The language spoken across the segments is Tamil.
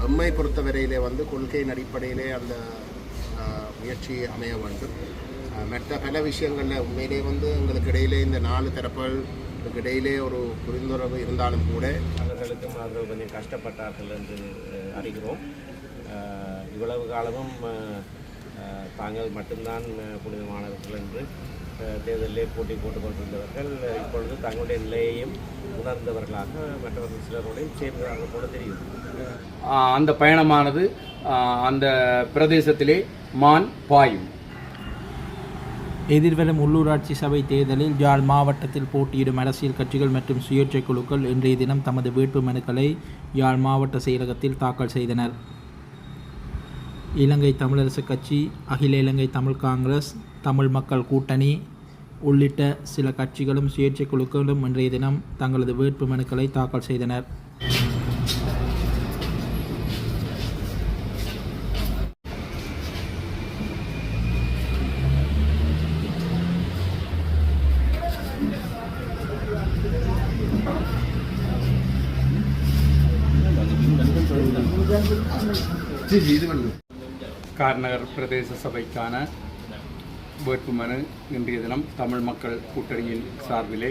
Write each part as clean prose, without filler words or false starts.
எம்மை பொறுத்தவரையிலே கொள்கையின் அடிப்படையிலே அந்த முயற்சி அமைய வேண்டும். மற்ற பல விஷயங்களில் உண்மையிலே எங்களுக்கு இடையிலே இந்த 4 தரப்புகளுக்கு இடையிலே ஒரு புரிந்துணர்வு இருந்தாலும் கூட அவர்களுக்கும் அவர்கள் கொஞ்சம் கஷ்டப்பட்டார்கள் என்று அறிகிறோம். இவ்வளவு காலமும் தாங்கள் மட்டும்தான் புனிதமானவர்கள் என்று தேர்தலிலே போட்டி போட்டுக் கொண்டிருந்தவர்கள் இப்பொழுது தங்களுடைய நிலையையும் உணர்ந்தவர்களாக மற்றவர்கள் சிலரோடையும் சேர்ந்தார்கள் போல தெரியும். அந்த பயணமானது அந்த பிரதேசத்திலே மான் பாயும். எதிர்வரும் உள்ளூராட்சி சபை தேர்தலில் யாழ் மாவட்டத்தில் போட்டியிடும் அரசியல் கட்சிகள் மற்றும் சுயேட்சை குழுக்கள் இன்றைய தினம் தமது வேட்பு மனுக்களை யாழ் மாவட்ட செயலகத்தில் தாக்கல் செய்தனர். இலங்கை தமிழரசுக் கட்சி, அகில இலங்கை தமிழ் காங்கிரஸ், தமிழ் மக்கள் கூட்டணி உள்ளிட்ட சில கட்சிகளும் சுயேட்சை குழுக்களும் இன்றைய தினம் தங்களது வேட்பு மனுக்களை தாக்கல் செய்தனர். கார்நகர் பிரதேச சபைக்கான வேட்புமனு இன்றைய தினம் தமிழ் மக்கள் கூட்டணியின் சார்பிலே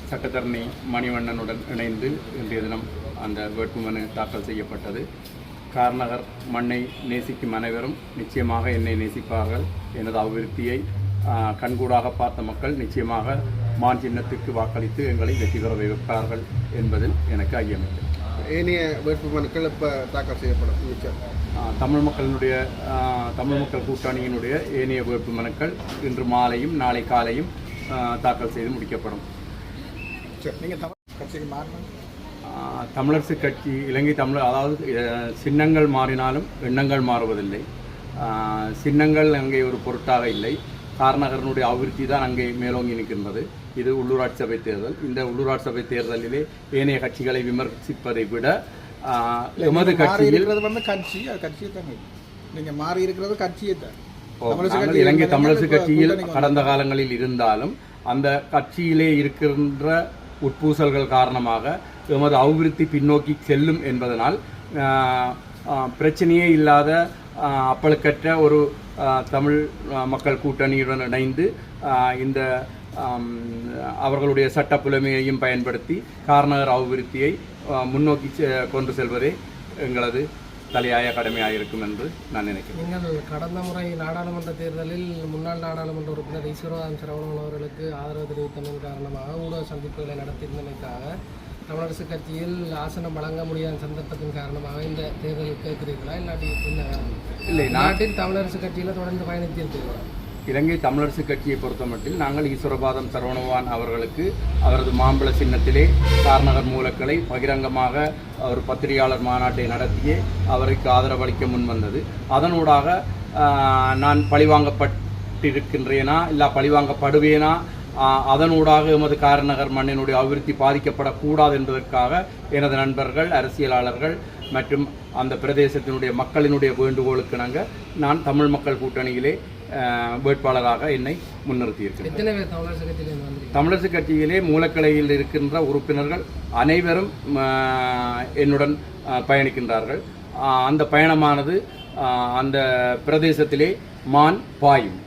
சட்டத்தரணி மணிவண்ணனுடன் இணைந்து இன்றைய தினம் அந்த வேட்புமனு தாக்கல் செய்யப்பட்டது. கார்நகர் மண்ணை நேசிக்கும் அனைவரும் நிச்சயமாக என்னை நேசிப்பார்கள். எனது அபிவிருத்தியை கண்கூடாக பார்த்த மக்கள் நிச்சயமாக மான் சின்னத்துக்கு வாக்களித்து எங்களை வெற்றி பெற வைப்பார்கள் என்பதில் எனக்கு ஐயமில்லை. ஏனைய வேட்புமனுக்கள் இப்போ தாக்கல் செய்யப்படும். தமிழ் மக்கள் கூட்டணியினுடைய ஏனைய வேட்புமனுக்கள் இன்று மாலையும் நாளை காலையும் தாக்கல் செய்து முடிக்கப்படும். தமிழரசு கட்சி இலங்கை அதாவது சின்னங்கள் மாறினாலும் எண்ணங்கள் மாறுவதில்லை. சின்னங்கள் அங்கே ஒரு பொருட்டாக இல்லை. கார்நகரனுடைய அபிவிருத்தி தான் அங்கே மேலோங்கி நிற்கின்றது. இது உள்ளூராட்சி சபை தேர்தல். இந்த உள்ளூராட்சி சபை தேர்தலிலே ஏனைய கட்சிகளை விமர்சிப்பதை விட எமது கட்சியில் இலங்கை தமிழரசு கட்சியில் கடந்த காலங்களில் இருந்தாலும் அந்த கட்சியிலே இருக்கின்ற உட்பூசல்கள் காரணமாக எமது அபிவிருத்தி பின்னோக்கி செல்லும் என்பதனால் பிரச்சனையே இல்லாத அப்பழுக்கற்ற ஒரு தமிழ் மக்கள் கூட்டணியுடன் இணைந்து இந்த அவர்களுடைய சட்ட புலமையையும் பயன்படுத்தி கார்நகர் அபிவிருத்தியை முன்னோக்கி கொண்டு செல்வதே எங்களது தலையாய கடமையாக இருக்கும் என்று நான் நினைக்கிறேன். நீங்கள் கடந்த முறை நாடாளுமன்ற தேர்தலில் முன்னாள் நாடாளுமன்ற உறுப்பினர் ஈஸ்வரன் சரவணன் அவர்களுக்கு ஆதரவு தெரிவித்ததன் காரணமாக ஊடக சந்திப்புகளை நடத்தியிருந்தமைக்காக தமிழரசு கட்சியில் ஆசனம் வழங்க முடியாத சந்தர்ப்பத்தின் காரணமாக இந்த தேர்தலில் கேட்கிறீர்களா? இல்லாட்டி இல்லை, நாட்டில் தமிழரசு கட்சியில் தொடர்ந்து பயணித்திருக்கிறீர்களா? இலங்கை தமிழரசு கட்சியை பொறுத்தமட்டில் நாங்கள் ஈஸ்வரபாதம் சரவணவான் அவர்களுக்கு அவரது மாம்பழ சின்னத்திலே கார்நகர் மூலக்களை பகிரங்கமாக ஒரு பத்திரிகையாளர் மாநாட்டை நடத்தியே அவருக்கு ஆதரவளிக்க முன்வந்தது. அதனூடாக நான் பழிவாங்கப்பட்டிருக்கின்றேனா இல்லை பழிவாங்கப்படுவேனா, அதனூடாக எமது கார்நகர் மண்ணினுடைய அபிவிருத்தி பாதிக்கப்படக்கூடாது என்பதற்காக எனது நண்பர்கள், அரசியலாளர்கள் மற்றும் அந்த பிரதேசத்தினுடைய மக்களினுடைய வேண்டுகோளுக்கு நான் தமிழ் மக்கள் கூட்டணியிலே வேட்பாளராக என்னை முன்னிறுத்தியிருக்கிறேன். தமிழரசு கட்சியிலே மூலக்கிளையில் இருக்கின்ற உறுப்பினர்கள் அனைவரும் என்னுடன் பயணிக்கின்றார்கள். அந்த பயணமானது அந்த பிரதேசத்திலே மான் பாயும்.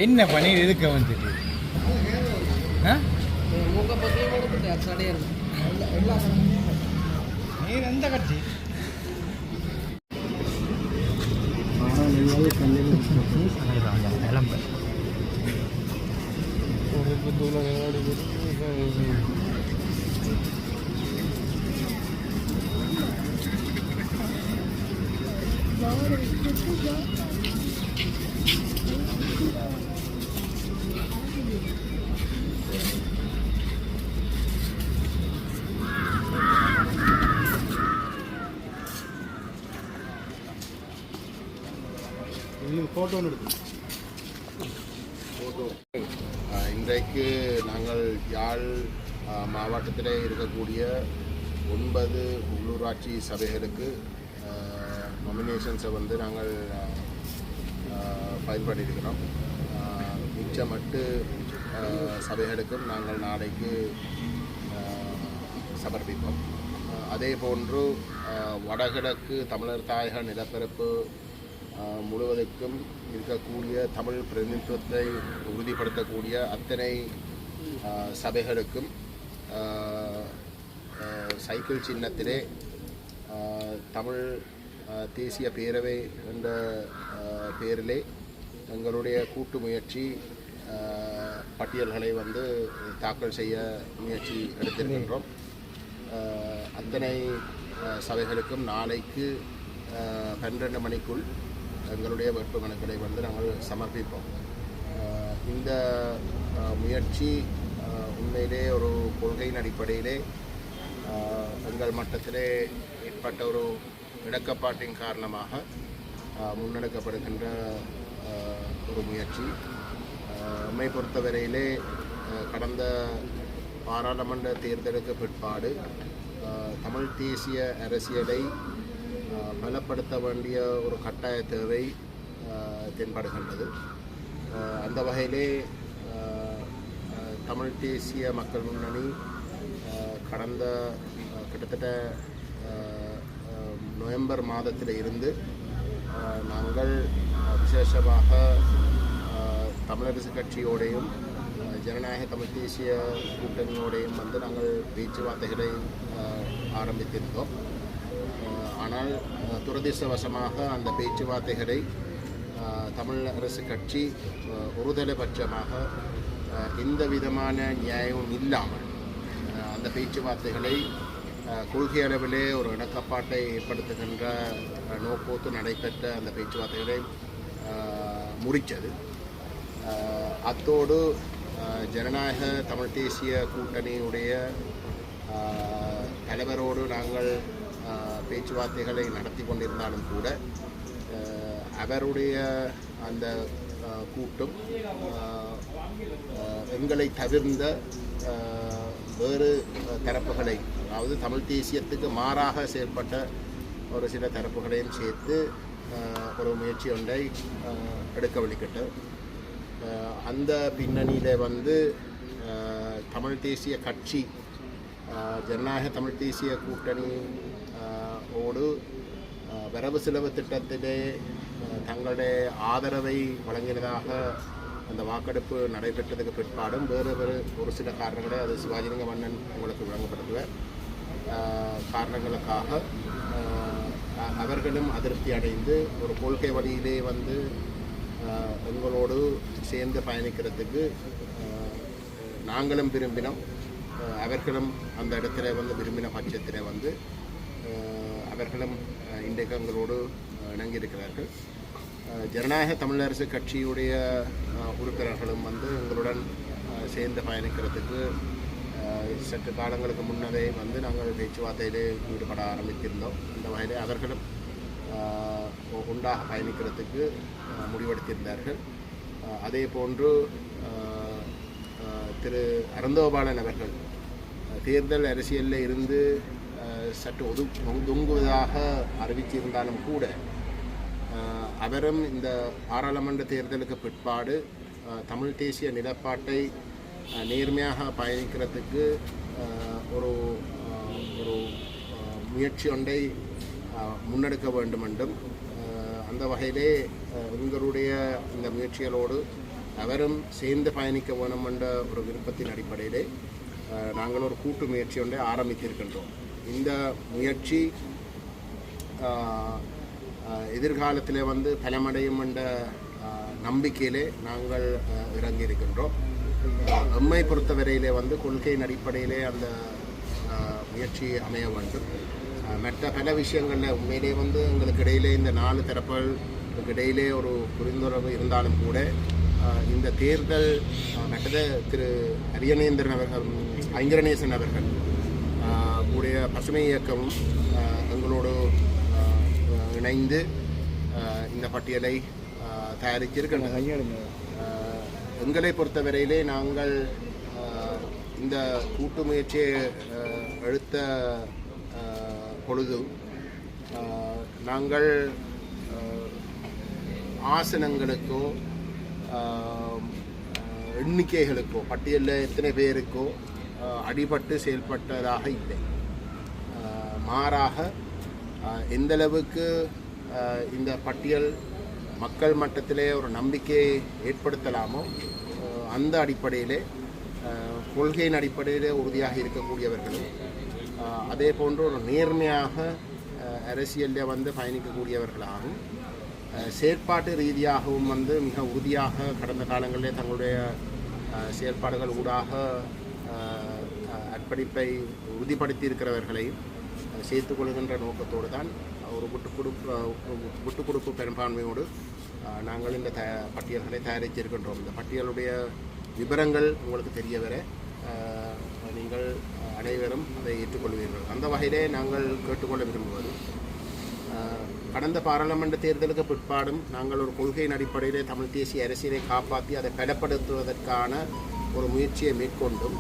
என்ன பண்ணி எதுக்கு வந்துட்டு நீர் எந்த கட்சி இன்றைக்கு நாங்கள் யாழ் மாவட்டத்தில் இருக்கக்கூடிய 9 உள்ளூராட்சி சபைகளுக்கு நாமினேஷன்ஸை வந்து நாங்கள் ஃபைல் பண்ணியிருக்கிறோம். மிச்சம் 8 சபைகளுக்கும் நாங்கள் நாளைக்கு சமர்ப்பிப்போம். அதே போன்று வடகிழக்கு தமிழர் தாயக நிலப்பரப்பு முழுவதற்கும் இருக்கக்கூடிய தமிழ் பிரதிநிதித்துவத்தை உறுதிப்படுத்தக்கூடிய அத்தனை சபைகளுக்கும் சைக்கிள் சின்னத்திலே தமிழ் தேசிய பேரவை என்ற பெயரிலே எங்களுடைய கூட்டு முயற்சி பட்டியல்களை வந்து தாக்கல் செய்ய முயற்சி எடுத்திருக்கின்றோம். அத்தனை சபைகளுக்கும் நாளைக்கு 12 மணிக்குள் எங்களுடைய வேட்புமனுக்களை வந்து நாங்கள் சமர்ப்பிப்போம். இந்த முயற்சி உண்மையிலே ஒரு கொள்கையின் அடிப்படையிலே எங்கள் மட்டத்திலே ஏற்பட்ட ஒரு இணக்கப்பாட்டின் காரணமாக முன்னெடுக்கப்படுகின்ற ஒரு முயற்சி. நம்மை பொறுத்தவரையிலே கடந்த பாராளுமன்ற தேர்தலுக்கு பிற்பாடு தமிழ் தேசிய அரசியலை பலப்படுத்த வேண்டிய ஒரு கட்டாய தேவை தென்படுகின்றது. அந்த வகையிலே தமிழ் தேசிய மக்கள் முன்னணி கடந்த கிட்டத்தட்ட நவம்பர் மாதத்தில் இருந்து நாங்கள் விசேஷமாக தமிழரசு கட்சியோடையும் ஜனநாயக தமிழ் தேசிய கூட்டணியோடையும் வந்து நாங்கள் பேச்சுவார்த்தைகளை ஆரம்பித்திருந்தோம். ஆனால் துரதிர்ஷ்டவசமாக அந்த பேச்சுவார்த்தைகளை தமிழ் அரசு கட்சி ஒருதலைபட்சமாக எந்த விதமான நியாயமும் இல்லாமல் அந்த பேச்சுவார்த்தைகளை கொள்கை அளவிலே ஒரு இணக்கப்பாட்டை ஏற்படுத்துகின்ற நோக்கோத்து நடைபெற்ற அந்த பேச்சுவார்த்தைகளை முறித்தது. அத்தோடு ஜனநாயக தமிழ் தேசிய கூட்டணியுடைய தலைவரோடு நாங்கள் பேச்சுவார்த்தைகளை நடத்தி கொண்டிருந்தாலும் கூட அவருடைய அந்த கூட்டும் எங்களை தவிர்ந்த வேறு தரப்புகளை, அதாவது தமிழ் தேசியத்துக்கு மாறாக செயல்பட்ட ஒரு சில தரப்புகளையும் சேர்த்து ஒரு முயற்சி ஒன்றை எடுக்க வழிகிட்டு அந்த பின்னணியில் வந்து தமிழ் தேசிய கட்சி ஜனநாயக தமிழ் தேசிய கூட்டணி ஓடு வரவு செலவு திட்டத்திலே தங்களுடைய ஆதரவை வழங்கினதாக அந்த வாக்கெடுப்பு நடைபெற்றதுக்கு பிற்பாடும் வேறு ஒரு சில காரணங்களை அது சிவாஜிலிங்க மன்னன் உங்களுக்கு வழங்கப்படுத்துவ காரணங்களுக்காக அவர்களும் அதிருப்தி அடைந்து ஒரு கொள்கை வழியிலே வந்து எங்களோடு சேர்ந்து பயணிக்கிறதுக்கு நாங்களும் விரும்பினோம். அவர்களும் அந்த இடத்துல வந்து விரும்பின பட்சத்தில் வந்து அவர்களும் இன்றைக்கு எங்களோடு இணங்கியிருக்கிறார்கள். ஜனநாயக தமிழரசு கட்சியுடைய உறுப்பினர்களும் வந்து எங்களுடன் சேர்ந்து பயணிக்கிறதுக்கு சற்று காலங்களுக்கு முன்னரே வந்து நாங்கள் பேச்சுவார்த்தையிலே ஈடுபட ஆரம்பித்திருந்தோம். இந்த வகையிலே அவர்களும் உண்டாக பயணிக்கிறதுக்கு முடிவெடுத்திருந்தார்கள். அதே போன்று திரு அருந்தோபாலன் அவர்கள் தேர்தல் அரசியலில் இருந்து சற்று ஒதுங்குவதாக அறிவித்திருந்தாலும் கூட அவரும் இந்த பாராளுமன்ற தேர்தலுக்கு பிற்பாடு தமிழ் தேசிய நிலப்பாட்டை நேர்மையாக பயணிக்கிறதுக்கு ஒரு முயற்சி ஒன்றை முன்னெடுக்க வேண்டும் என்றும் அந்த வகையிலே எங்களுடைய இந்த முயற்சிகளோடு அவரும் சேர்ந்து பயணிக்க வேண்டும் என்ற ஒரு விருப்பத்தின் அடிப்படையிலே நாங்கள் ஒரு கூட்டு முயற்சி ஒன்றை ஆரம்பித்திருக்கின்றோம். இந்த முயற்சி எதிர்காலத்தில் வந்து பலமடையும் என்ற நம்பிக்கையிலே நாங்கள் இறங்கியிருக்கின்றோம். எம்மை பொறுத்தவரையிலே வந்து கொள்கையின் அடிப்படையிலே அந்த முயற்சி அமைய வேண்டும். மற்ற பல விஷயங்களில் உண்மையிலே வந்து எங்களுக்கு இடையிலே இந்த 4 தரப்புகளுக்கு இடையிலே ஒரு புரிந்துணர்வு இருந்தாலும் கூட இந்த தேர்தல் மற்றது திரு அரியநேந்திரன் அவர்கள், ஐங்கரநேசன் அவர்கள் உடைய பசுமை இயக்கமும் எங்களோடு இணைந்து இந்த பட்டியலை தயாரிச்சிருக்கின்றன. எங்களை பொறுத்தவரையிலே நாங்கள் இந்த கூட்டு முயற்சியை எடுத்த பொழுது நாங்கள் ஆசனங்களுக்கோ எண்ணிக்கைகளுக்கோ பட்டியலில் எத்தனை பேருக்கோ அடிபட்டு செயல்பட்டதாக இல்லை. மாறாக எந்தளவுக்கு இந்த பட்டியல் மக்கள் மட்டத்திலே ஒரு நம்பிக்கையை ஏற்படுத்தலாமோ அந்த அடிப்படையிலே கொள்கையின் அடிப்படையிலே உறுதியாக இருக்கக்கூடியவர்களும் அதே போன்று ஒரு நேர்மையாக அரசியலில் வந்து பயணிக்கக்கூடியவர்களாகவும் செயற்பாட்டு ரீதியாகவும் வந்து மிக உறுதியாக கடந்த காலங்களிலே தங்களுடைய செயற்பாடுகள் ஊடாக அர்ப்பணிப்பை உறுதிப்படுத்தி இருக்கிறவர்களையும் சேர்த்துக்கொள்கின்ற நோக்கத்தோடு தான் ஒரு விட்டுக்கொடுப்பு பெரும்பான்மையோடு நாங்கள் இந்த பட்டியல்களை தயாரித்திருக்கின்றோம். இந்த பட்டியலுடைய விவரங்கள் உங்களுக்கு தெரிய வர நீங்கள் அனைவரும் அதை ஏற்றுக்கொள்வீர்கள். அந்த வகையிலே நாங்கள் கேட்டுக்கொள்ள விரும்புவது, கடந்த பாராளுமன்ற தேர்தலுக்கு பிற்பாடும் நாங்கள் ஒரு கொள்கையின் அடிப்படையிலே தமிழ் தேசிய அரசியலை காப்பாற்றி அதை பலப்படுத்துவதற்கான ஒரு முயற்சியை மேற்கொண்டும்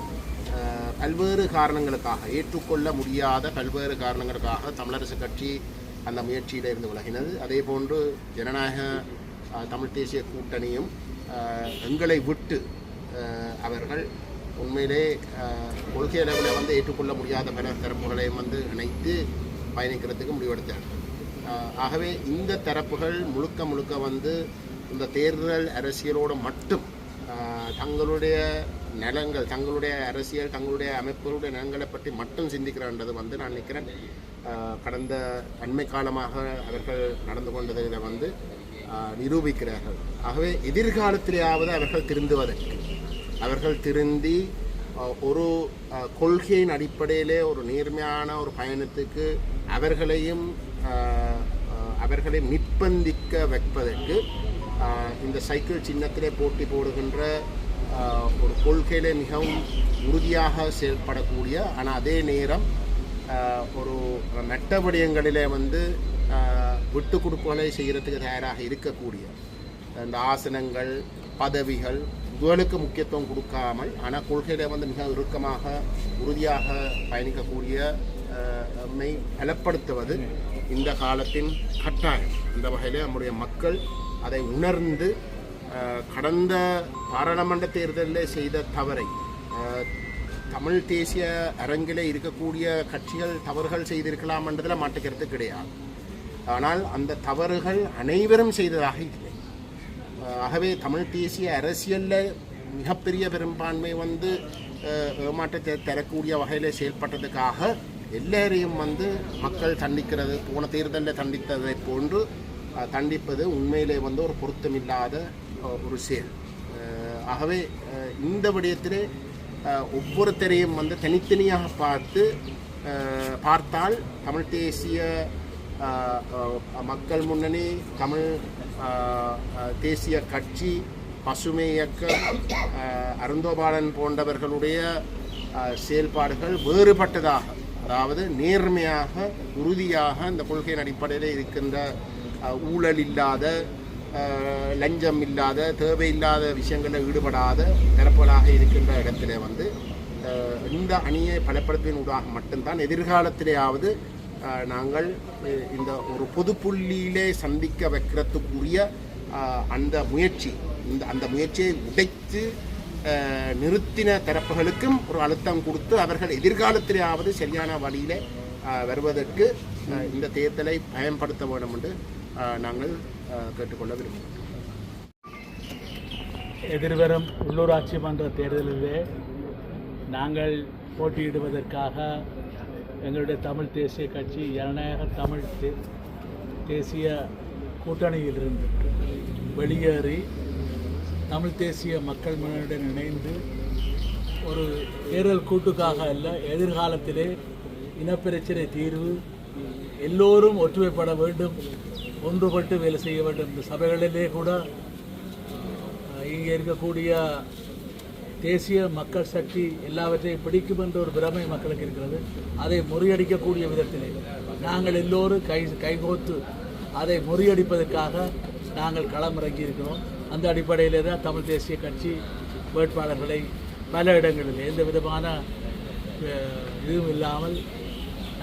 பல்வேறு காரணங்களுக்காக, ஏற்றுக்கொள்ள முடியாத பல்வேறு காரணங்களுக்காக தமிழரசு கட்சி அந்த முயற்சியில் இருந்து விலகினது. அதே போன்று ஜனநாயக தமிழ் தேசிய கூட்டணியும் எங்களை விட்டு அவர்கள் உண்மையிலே கொள்கை அளவில் வந்து ஏற்றுக்கொள்ள முடியாத பல தரப்புகளையும் வந்து இணைத்து பயணிக்கிறதுக்கு முடிவெடுத்தார்கள். ஆகவே இந்த தரப்புகள் முழுக்க வந்து இந்த தேர்தல் அரசியலோடு மட்டும் தங்களுடைய நலங்கள், தங்களுடைய அரசியல், தங்களுடைய அமைப்புகளுடைய நலங்களை பற்றி மட்டும் சிந்திக்கிறான்றது வந்து நான் நினைக்கிறேன் கடந்த அண்மை காலமாக அவர்கள் நடந்து கொண்டதை வந்து நிரூபிக்கிறார்கள். ஆகவே எதிர்காலத்திலேயாவது அவர்கள் திருந்துவதற்கு, அவர்கள் திருந்தி ஒரு கொள்கையின் அடிப்படையிலே ஒரு நேர்மையான ஒரு பயணத்துக்கு அவர்களை நிர்பந்திக்க வைப்பதற்கு இந்த சைக்கிள் சின்னத்திலே போட்டி போடுகின்ற ஒரு கொள்கையிலே மிகவும் உறுதியாக செயல்படக்கூடிய, ஆனால் அதே நேரம் ஒரு மெட்ட விடயங்களிலே வந்து விட்டு கொடுப்புகளை செய்கிறதுக்கு தயாராக இருக்கக்கூடிய இந்த ஆசனங்கள், பதவிகள் இதுகளுக்கு முக்கியத்துவம் கொடுக்காமல் ஆனால் கொள்கையில் வந்து மிக இறுக்கமாக உறுதியாக பயணிக்கக்கூடிய மை பலப்படுத்துவது இந்த காலத்தின் கட்டாயம். இந்த வகையில் நம்முடைய மக்கள் அதை உணர்ந்து கடந்த பாராளுமன்ற தேர்தலில் செய்த தவறை தமிழ் தேசிய அரங்கிலே இருக்கக்கூடிய கட்சிகள் தவறுகள் செய்திருக்கலாம் என்றதில் மாற்றுக்கிறது கிடையாது. ஆனால் அந்த தவறுகள் அனைவரும் செய்ததாக இல்லை. ஆகவே தமிழ் தேசிய அரசியலில் மிகப்பெரிய பெரும்பான்மை வந்து ஏமாற்றத்தை தரக்கூடிய வகையில் செயல்பட்டதுக்காக எல்லாரையும் வந்து மக்கள் தண்டிக்கிறது, போன தேர்தலில் தண்டித்ததை போன்று தண்டிப்பது உண்மையிலே வந்து ஒரு பொருத்தமில்லாத ஒரு செயல். ஆகவே இந்த விடயத்திலே ஒவ்வொருத்தரையும் வந்து தனித்தனியாக பார்த்தால் தமிழ் தேசிய மக்கள் முன்னணி, தமிழ் தேசிய கட்சி, பசுமை இயக்கம், அருந்தோபாலன் போன்றவர்களுடைய செயல்பாடுகள் வேறுபட்டதாக, அதாவது நேர்மையாக உறுதியாக இந்த கொள்கையின் அடிப்படையில் இருக்கின்ற ஊழல் இல்லாத, லஞ்சம் இல்லாத, தேவையில்லாத விஷயங்களில் ஈடுபடாத தரப்புகளாக இருக்கின்ற இடத்துல வந்து இந்த அணியை பலப்படுத்துவதன் மட்டும்தான் எதிர்காலத்திலேயாவது நாங்கள் இந்த ஒரு பொது புள்ளியிலே சந்திக்க வைக்கிறதுக்குரிய அந்த முயற்சியை உடைத்து நிறுத்தின தரப்புகளுக்கும் ஒரு அழுத்தம் கொடுத்து அவர்கள் எதிர்காலத்திலேயாவது சரியான வழியில் வருவதற்கு இந்த தேர்தலை பயன்படுத்த வேண்டும் என்று நாங்கள் கேட்டுக்கொள்ள விரும்புகிறோம். எதிர்வரும் உள்ளூராட்சி மன்ற தேர்தலிலே நாங்கள் போட்டியிடுவதற்காக எங்களுடைய தமிழ் தேசிய கட்சி ஜனநாயக தமிழ் தேசிய கூட்டணியிலிருந்து வெளியேறி தமிழ் தேசிய மக்கள் முன்னணியுடன் இணைந்து ஒரு தேர்தல் கூட்டுக்காக அல்ல, எதிர்காலத்திலே இனப்பிரச்சனை தீர்வு, எல்லோரும் ஒற்றுமைப்பட வேண்டும், ஒன்றுபட்டு வேலை செய்ய வேண்டும். இந்த சபைகளிலே கூட இங்கே இருக்கக்கூடிய தேசிய மக்கள் சக்தி எல்லாவற்றையும் பிடிக்கும் என்ற ஒரு பிரமை மக்களுக்கு இருக்கிறது. அதை முறியடிக்கக்கூடிய விதத்திலே நாங்கள் எல்லோரும் கைகோத்து அதை முறியடிப்பதற்காக நாங்கள் களமிறங்கி இருக்கிறோம். அந்த அடிப்படையில் தான் தமிழ் தேசிய கட்சி வேட்பாளர்களை பல இடங்களில் எந்த விதமான இதுவும் இல்லாமல்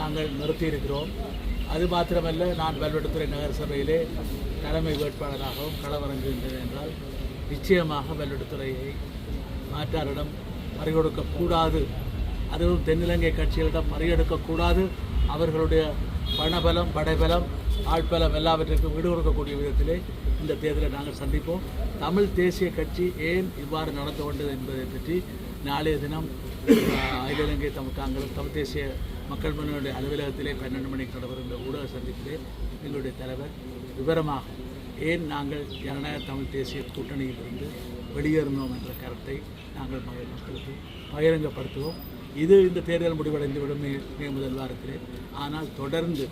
நாங்கள் நிறுத்தியிருக்கிறோம். அது மாத்திரமல்ல, நான் பல்வெட்டுத்துறை நகர சபையிலே தலைமை வேட்பாளராகவும் களமிறங்குகின்றேன் என்றால் நிச்சயமாக பல்வெட்டுத்துறையை மாற்றாரிடம் பறிகொடுக்கக்கூடாது. அதுவும் தென்னிலங்கை கட்சிகளிடம் பறிகொடுக்கக்கூடாது. அவர்களுடைய பணபலம், படைபலம், ஆட்பலம் எல்லாவற்றிற்கும் விடு கொடுக்கக்கூடிய விதத்திலே இந்த தேர்தலை நாங்கள் சந்திப்போம். தமிழ் தேசிய கட்சி ஏன் இவ்வாறு நடந்து கொண்டது என்பதை பற்றி நாளைய தினம் அகில இலங்கை தமிழ் காங்கிரஸ் தமிழ் தேசிய மக்கள் முன்னணியுடைய அலுவலகத்திலே 12 மணிக்கு நடைபெறுகின்ற ஊடக சந்திப்பிலே எங்களுடைய தலைவர் விவரமாக ஏன் நாங்கள் ஜனநாயக தமிழ் தேசிய கூட்டணியிலிருந்து வெளியேறினோம் என்ற கருத்தை நாங்கள் மக்களுக்கு பகிரங்கப்படுத்துவோம். இது இந்த தேர்தல் முடிவடைந்துவிடும் மே முதல் வாரத்திலே. ஆனால் தொடர்ந்து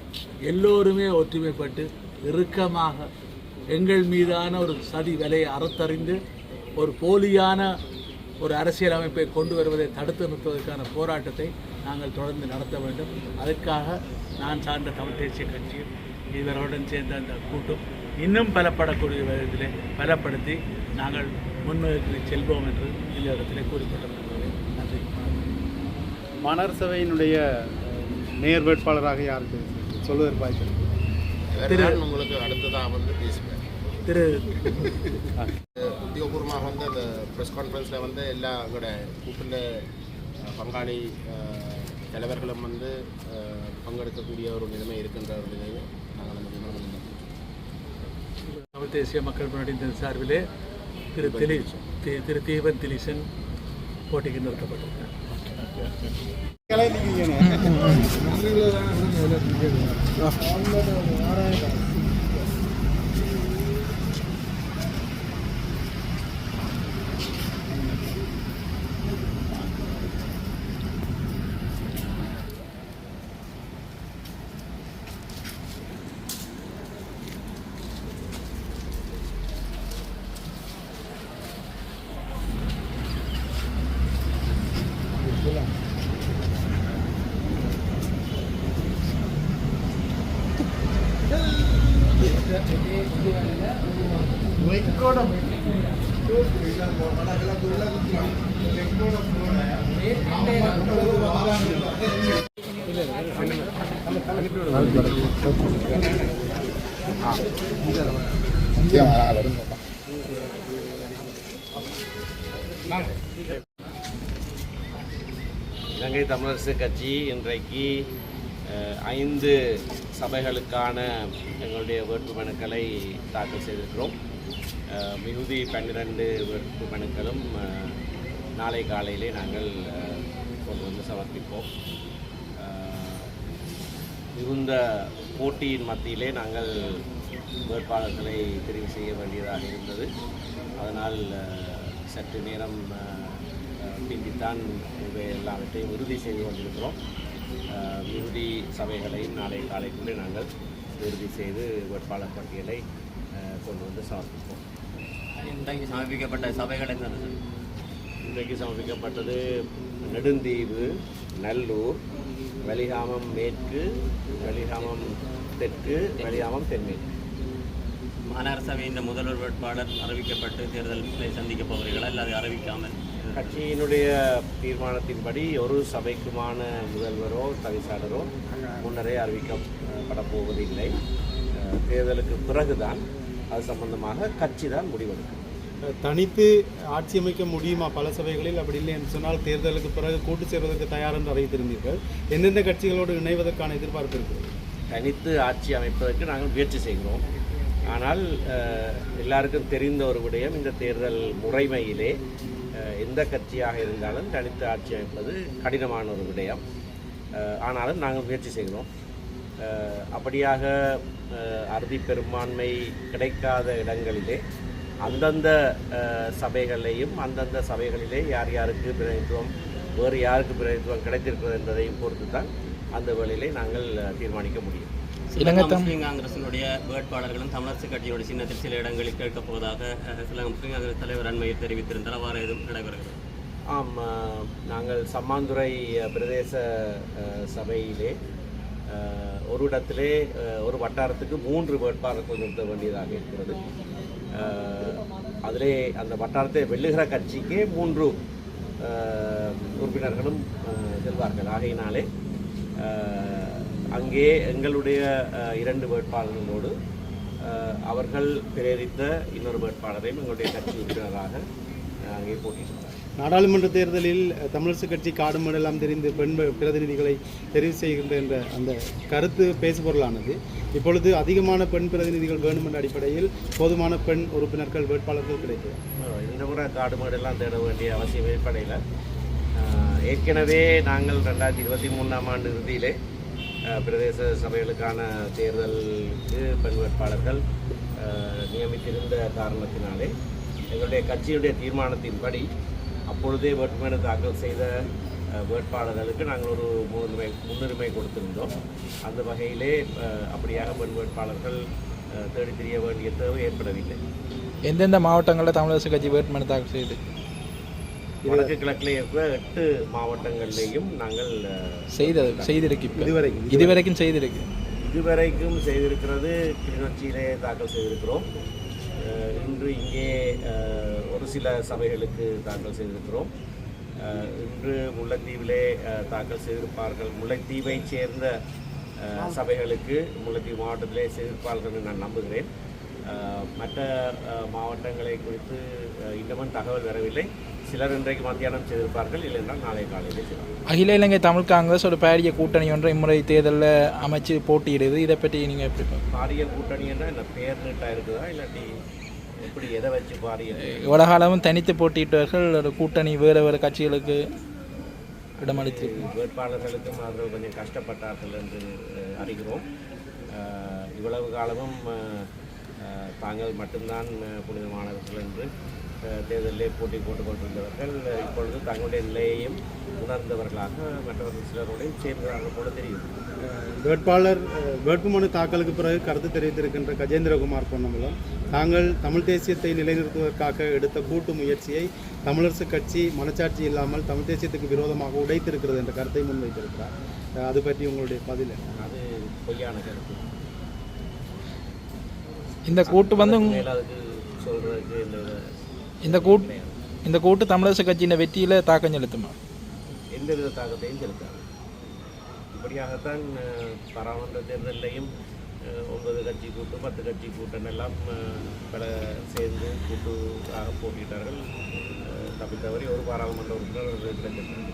எல்லோருமே ஒற்றுமைப்பட்டு இறுக்கமாக எங்கள் மீதான ஒரு சதி வேலையை அறுத்தறிந்து ஒரு போலியான ஒரு அரசியல் அமைப்பை கொண்டு வருவதை தடுத்து நிறுத்துவதற்கான போராட்டத்தை நாங்கள் தொடர்ந்து நடத்த வேண்டும். அதற்காக நான் சார்ந்த தமிழ் தேசிய கட்சியும் இவர்களுடன் சேர்ந்த அந்த கூட்டம் இன்னும் பலப்படக்கூடிய விதத்திலே பலப்படுத்தி நாங்கள் முன்னோக்கி செல்வோம் என்று இந்த இடத்திலே கூறிக்கொண்டிருக்கிறேன். நன்றி. மாநகர சபையினுடைய மேயர் வேட்பாளராக யாருக்கு சொல்வதற்கு உங்களுக்கு அடுத்ததாக வந்து பேசுவேன். திரு உத்தியோகபூர்வமாக வந்து அந்த ப்ரெஸ் கான்ஃபரன்ஸில் வந்து எல்லா எங்களோட கூப்பிட்ட பங்காளி தலைவர்களும் வந்து பங்கெடுக்கக்கூடிய ஒரு நிலைமை இருக்கின்ற ஒரு நிலையை நாங்கள் அந்த விமானம் தமிழ் தேசிய மக்கள் முன்னணியின் சார்பிலே திரு தீபன் திலீசன் போட்டிக்கு நிறுத்தப்பட்டிருக்கார். இலங்கை தமிழரசு கட்சி இன்றைக்கு 5 சபைகளுக்கான எங்களுடைய வேட்புமனுக்களை தாக்கல் செய்திருக்கிறோம். மிகுதி 12 வேட்புமனுக்களும் நாளை காலையிலே நாங்கள் கொண்டு வந்து சமர்ப்பிப்போம். மிகுந்த போட்டியின் மத்தியிலே நாங்கள் வேட்பாளர்களை தெரிவு செய்ய வேண்டியதாக இருந்தது. அதனால் சற்று நேரம் பிந்தித்தான் இவை எல்லாவற்றையும் உறுதி செய்து கொண்டிருக்கிறோம். இறுதி சபைகளையும் நாளை காலைக்குள்ளே நாங்கள் இறுதி செய்து வேட்பாளர் பட்டியலை கொண்டு வந்து சமர்ப்பிப்போம். இன்றைக்கு சமர்ப்பிக்கப்பட்ட சபைகள் என்ன? இன்றைக்கு சமர்ப்பிக்கப்பட்டது நெடுந்தீவு, நல்லூர், வெளிகாமம் மேற்கு, வெளிகாமம் தெற்கு, வெளிகாமம் தென்மேற்கு. மாநகர சபையின் முதல்வர் வேட்பாளர் அறிவிக்கப்பட்டு தேர்தலை சந்திக்கப் போகிறீர்களா இல்லை அதை அறிவிக்காமல்? கட்சியினுடைய தீர்மானத்தின்படி ஒரு சபைக்குமான முதல்வரோ தவிசாளரோ முன்னரே அறிவிக்கப்பட போவதில்லை. தேர்தலுக்கு பிறகுதான் அது சம்பந்தமாக கட்சி தான் முடிவெடுக்கும். தனித்து ஆட்சி அமைக்க முடியுமா பல சபைகளில்? அப்படி இல்லை என்று சொன்னால் தேர்தலுக்கு பிறகு கூட்டு சேர்வதற்கு தயார் என்று அறிவித்திருந்தீர்கள். எந்தெந்த கட்சிகளோடு இணைவதற்கான எதிர்பார்ப்பு இருக்கிறது? தனித்து ஆட்சி அமைப்பதற்கு நாங்கள் முயற்சி செய்கிறோம். ஆனால் எல்லாருக்கும் தெரிந்த ஒரு விடயம், இந்த தேர்தல் முறைமையிலே எந்த கட்சியாக இருந்தாலும் தனித்து ஆட்சி அமைப்பது கடினமான ஒரு விடயம். ஆனாலும் நாங்கள் முயற்சி செய்கிறோம். அப்படியாக அறுதி பெரும்பான்மை கிடைக்காத இடங்களிலே அந்தந்த சபைகளையும் அந்தந்த சபைகளிலே யார் யாருக்கு பிரதிநிதித்துவம், வேறு யாருக்கு பிரதிநிதித்துவம் கிடைத்திருக்கிறது என்பதையும் பொறுத்து தான் அந்த வேளையிலே நாங்கள் தீர்மானிக்க முடியும். முஸ்லீம் காங்கிரசினுடைய வேட்பாளர்களும் தமிழரசு கட்சியினுடைய சின்னத்தில் சில இடங்களில் கேட்கப் போவதாக சில முஸ்லீம் காங்கிரஸ் தலைவர் அண்மையில் தெரிவித்திருந்தால் அவ்வாறு எதுவும் நடைபெறுகிறது? ஆம், நாங்கள் சம்மாந்துறை பிரதேச சபையிலே ஒரு இடத்திலே ஒரு வட்டாரத்துக்கு 3 வேட்பாளர்கள் நிறுத்த வேண்டியதாக இருக்கிறது. அதிலே அந்த வட்டாரத்தை வெல்லுகிற கட்சிக்கே 3 உறுப்பினர்களும் செல்வார்கள். ஆகையினாலே அங்கே எங்களுடைய 2 வேட்பாளர்களோடு அவர்கள் பிரேரித்த இன்னொரு வேட்பாளரையும் எங்களுடைய கட்சி உறுப்பினராக அங்கே போட்டியிட்டார். நாடாளுமன்ற தேர்தலில் தமிழரசு கட்சி காடுமடெல்லாம் தெரிந்து பெண் பிரதிநிதிகளை தெரிவு செய்கின்ற என்ற அந்த கருத்து பேசுபொருளானது இப்பொழுது அதிகமான பெண் பிரதிநிதிகள் வேண்டும் என்ற அடிப்படையில் போதுமான பெண் உறுப்பினர்கள் வேட்பாளர்கள் கிடைக்கும். இந்த முறை காடுமடெல்லாம் தேட வேண்டிய அவசியம் ஏற்படையில் ஏற்கனவே நாங்கள் 2023ஆம் ஆண்டு இறுதியிலே பிரதேச சபைகளுக்கான தேர்தலுக்கு பெண் வேட்பாளர்கள் நியமித்திருந்த காரணத்தினாலே எங்களுடைய கட்சியுடைய தீர்மானத்தின்படி அப்பொழுதே வேட்புமனு தாக்கல் செய்த வேட்பாளர்களுக்கு நாங்கள் ஒரு முன்னுரிமை கொடுத்திருந்தோம். அந்த வகையிலே அப்படியாக பெண் வேட்பாளர்கள் தேடி தெரிய வேண்டிய தேவை ஏற்படவில்லை. எந்தெந்த மாவட்டங்களில் தமிழரசு கட்சி வேட்புமனு தாக்கல் செய்து? வடக்கு கிழக்கிலே இருக்கிற 8 மாவட்டங்களிலேயும் நாங்கள் செய்திருக்கு. இதுவரைக்கும் செய்திருக்கிறது. கிளிநொச்சியிலே தாக்கல் செய்திருக்கிறோம். இன்று இங்கே ஒரு சில சபைகளுக்கு தாக்கல் செய்திருக்கிறோம். இன்று முல்லைத்தீவிலே தாக்கல் செய்திருப்பார்கள். முல்லைத்தீவை சேர்ந்த சபைகளுக்கு முல்லைத்தீவு மாவட்டத்திலே செய்திருப்பார்கள் என்று நான் நம்புகிறேன். மற்ற மாவட்டங்களை குறித்து இன்னமும் தகவல் வரவில்லை. சிலர் இன்றைக்கு மத்தியானம் செய்திருப்பார்கள், இல்லைன்றால் நாளை காலையிலே செய்வார்கள். அகில இலங்கை தமிழ் காங்கிரஸ் ஒரு பாரிய கூட்டணி ஒன்றை இம்முறை தேர்தலில் அமைச்சு போட்டியிடுது. இதை பற்றி நீங்கள் எப்படி? பாரிய கூட்டணி என்ன இந்த பேர் நீட்டாக இருக்குதா இல்லாட்டி எப்படி எதை வச்சு பாரிய? இவ்வளோ காலமும் தனித்து போட்டியிட்டவர்கள் ஒரு கூட்டணி வேறு கட்சிகளுக்கு இடமளித்து வேட்பாளர்களுக்கும் அவர்கள் கொஞ்சம் கஷ்டப்பட்டார்கள் என்று அறிகிறோம். இவ்வளவு காலமும் தாங்கள் மட்டும்தான் புனிதமானவர்கள் என்று தேர்தலிலே போட்டி போட்டுக் கொண்டிருந்தவர்கள் இப்பொழுது தங்களுடைய நிலையையும் உணர்ந்தவர்களாக மற்றவர்கள் சிலரோடையும் சேர்ந்தார்கள் போல தெரியும். வேட்புமனு தாக்கலுக்கு பிறகு கருத்து தெரிவித்திருக்கின்ற கஜேந்திரகுமார் பொன்னம்பலம் தாங்கள் தமிழ் தேசியத்தை நிலைநிறுத்துவதற்காக எடுத்த கூட்டு முயற்சியை தமிழரசு கட்சி மனச்சாட்சி இல்லாமல் தமிழ் தேசியத்துக்கு விரோதமாக உடைத்திருக்கிறது என்ற கருத்தை முன்வைத்திருக்கிறார். அது பற்றி உங்களுடைய பதில்? அது பொய்யான கருத்து. இந்த கூட்டு வந்து அதுக்கு சொல்றதுக்கு இந்த கூட்டு தமிழரசு கட்சியின் வெற்றியில் தாக்கம் செலுத்துமா? எந்தவித தாக்கத்தையும் செலுத்தாது. இப்படியாகத்தான் பாராளுமன்ற தேர்தலையும் 9 கட்சி கூட்டு 10 கட்சி கூட்டம் எல்லாம் பல சேர்ந்து கூட்டாக போட்டியிட்டார்கள். தப்பித்தவரை ஒரு பாராளுமன்ற உறுப்பினர் கிடைச்சிருக்காங்க.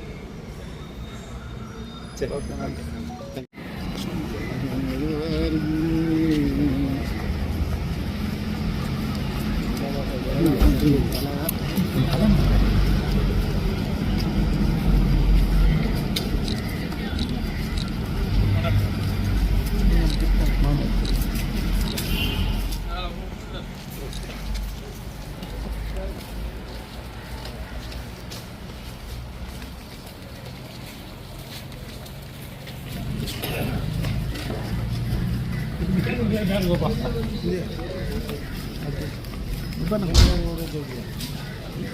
Apa